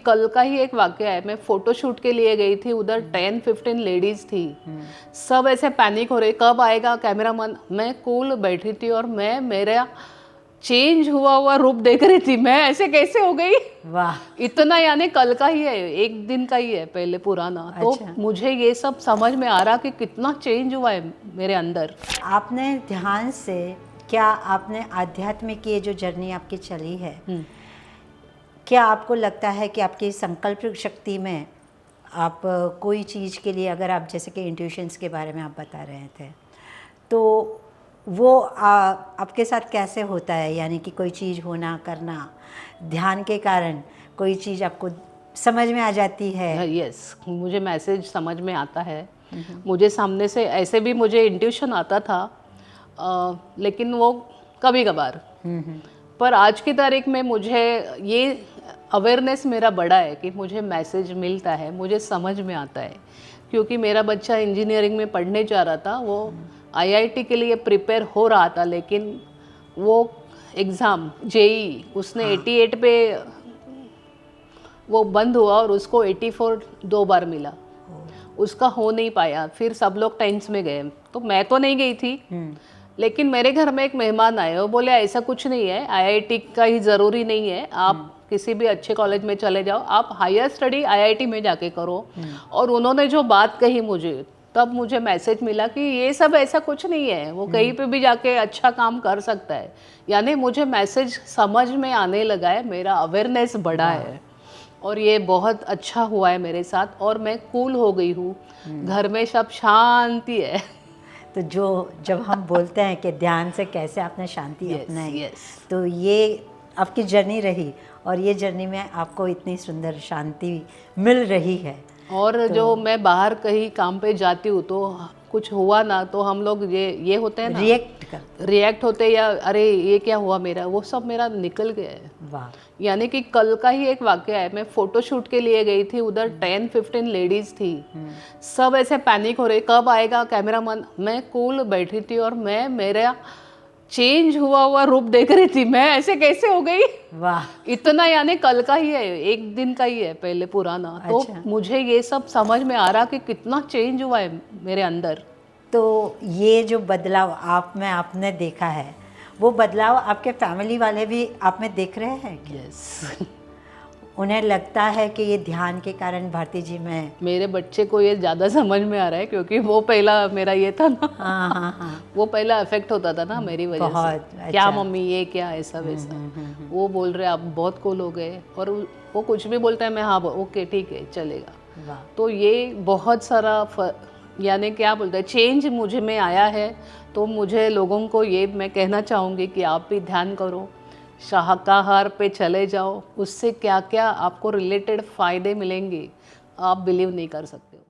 कल का ही एक वाकया है। मैं फोटो शूट के लिए गई थी, उधर 10-15 लेडीज थी। सब ऐसे पैनिक हो रहे, कब आएगा कैमरामैन। मैं कूल बैठी थी और मैं मेरा चेंज हुआ रूप देख रही थी। मैं ऐसे कैसे हो गई, वाह। इतना, यानी कल का ही है, एक दिन का ही है पहले पुराना। तो अच्छा। मुझे ये सब समझ में आ रहा कि कितना चेंज हुआ है मेरे अंदर। आपने ध्यान से, क्या आपने आध्यात्मिक ये जो जर्नी आपकी चली है, क्या आपको लगता है कि आपकी संकल्प शक्ति में आप कोई चीज़ के लिए, अगर आप जैसे कि इंट्यूशंस के बारे में आप बता रहे थे, तो वो आपके साथ कैसे होता है? यानी कि कोई चीज़ होना करना, ध्यान के कारण कोई चीज़ आपको समझ में आ जाती है? यस, मुझे मैसेज समझ में आता है। मुझे सामने से ऐसे भी मुझे इंट्यूशन आता था, लेकिन वो कभी कभार। पर आज की तारीख में मुझे ये अवेयरनेस मेरा बड़ा है कि मुझे मैसेज मिलता है, मुझे समझ में आता है। क्योंकि मेरा बच्चा इंजीनियरिंग में पढ़ने जा रहा था, वो आईआईटी के लिए प्रिपेयर हो रहा था, लेकिन वो एग्ज़ाम जेई उसने 88 पे वो बंद हुआ और उसको 84 2 बार मिला। उसका हो नहीं पाया, फिर सब लोग टेंस में गए। तो मैं तो नहीं गई थी, लेकिन मेरे घर में एक मेहमान आए, वो बोले ऐसा कुछ नहीं है, आईआईटी का ही ज़रूरी नहीं है, आप किसी भी अच्छे कॉलेज में चले जाओ, आप हायर स्टडी आईआईटी में जाके करो। और उन्होंने जो बात कही मुझे, तब मुझे मैसेज मिला कि ये सब ऐसा कुछ नहीं है, वो कहीं पे भी जाके अच्छा काम कर सकता है। यानी मुझे मैसेज समझ में आने लगा है, मेरा अवेयरनेस बढ़ा है, और ये बहुत अच्छा हुआ है मेरे साथ। और मैं कूल हो गई हूँ, घर में सब शांति है। तो जब हम बोलते हैं कि ध्यान से कैसे आपने शांति अपनाई, यस। तो ये आपकी जर्नी रही, और ये जर्नी में आपको इतनी सुंदर शांति मिल रही है। और तो जो मैं बाहर कहीं काम पे जाती हूँ तो कुछ हुआ ना, तो हम लोग ये होते हैं ना, रिएक्ट होते, या अरे ये क्या हुआ मेरा, वो सब मेरा निकल गया है। वाह। यानी कि कल का ही एक वाकया है। मैं फोटो शूट के लिए गई थी, उधर 10-15 लेडीज थी। सब ऐसे पैनिक हो रहे, कब आएगा कैमरामैन। मैं कूल बैठी थी और मैं मेरा चेंज हुआ रूप देख रही थी। मैं ऐसे कैसे हो गई, वाह। इतना, यानी कल का ही है, एक दिन का ही है पहले पुराना। तो अच्छा। मुझे ये सब समझ में आ रहा कि कितना चेंज हुआ है मेरे अंदर। तो ये जो बदलाव आप में आपने देखा है, वो बदलाव आपके फैमिली वाले भी आप में देख रहे हैं क्या? यस। उन्हें लगता है कि ये ध्यान के कारण भारती जी में। मेरे बच्चे को ये ज़्यादा समझ में आ रहा है, क्योंकि वो पहला मेरा ये था ना। हाँ हाँ हाँ। वो पहला अफेक्ट होता था ना मेरी वजह से। बहुत क्या अच्छा। मम्मी ये क्या, ऐसा वैसा। वो बोल रहे आप बहुत कूल हो गए, और वो कुछ भी बोलता है मैं हाँ ओके ठीक है चलेगा। वाह। तो ये बहुत सारा यानी क्या बोलते हैं, चेंज मुझे में आया है। तो मुझे लोगों को ये मैं कहना चाहूँगी कि आप भी ध्यान करो, शाकाहार पे चले जाओ, उससे क्या क्या आपको रिलेटेड फ़ायदे मिलेंगे, आप बिलीव नहीं कर सकते हो।